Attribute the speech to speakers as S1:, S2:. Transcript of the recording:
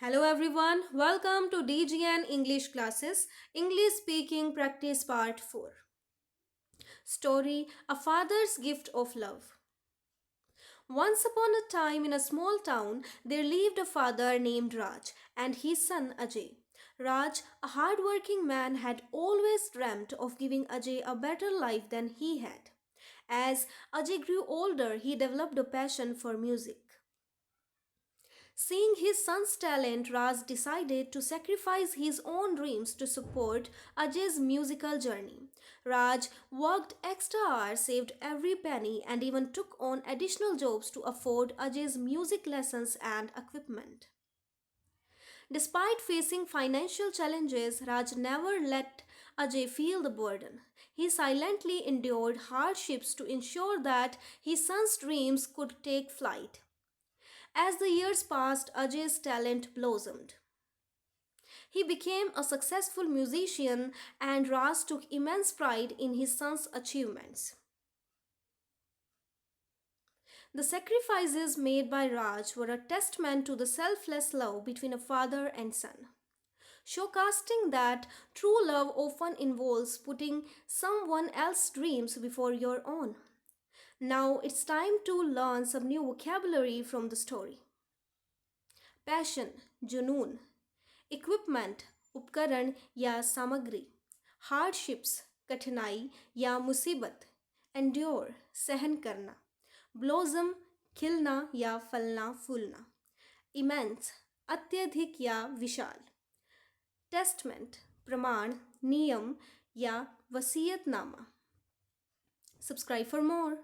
S1: Hello everyone, welcome to DGN English classes, English speaking practice part 4. Story A Father's Gift of Love. Once upon a time in a small town, there lived a father named Raj and his son Ajay. Raj, a hard-working man, had always dreamt of giving Ajay a better life than he had. As Ajay grew older, he developed a passion for music. Seeing his son's talent, Raj decided to sacrifice his own dreams to support Ajay's musical journey. Raj worked extra hours, saved every penny, and even took on additional jobs to afford Ajay's music lessons and equipment. Despite facing financial challenges, Raj never let Ajay feel the burden. He silently endured hardships to ensure that his son's dreams could take flight. As the years passed, Ajay's talent blossomed. He became a successful musician, and Raj took immense pride in his son's achievements. The sacrifices made by Raj were a testament to the selfless love between a father and son, showcasing that true love often involves putting someone else's dreams before your own. Now it's time to learn some new vocabulary from the story. Passion, जुनून, equipment उपकरण या सामग्री, hardships कठिनाई या मुसीबत, endure सहन करना, blossom खिलना या फलना फूलना, इमेंस अत्यधिक या विशाल, टेस्टमेंट प्रमाण नियम या वसीयतनामा. Subscribe for more.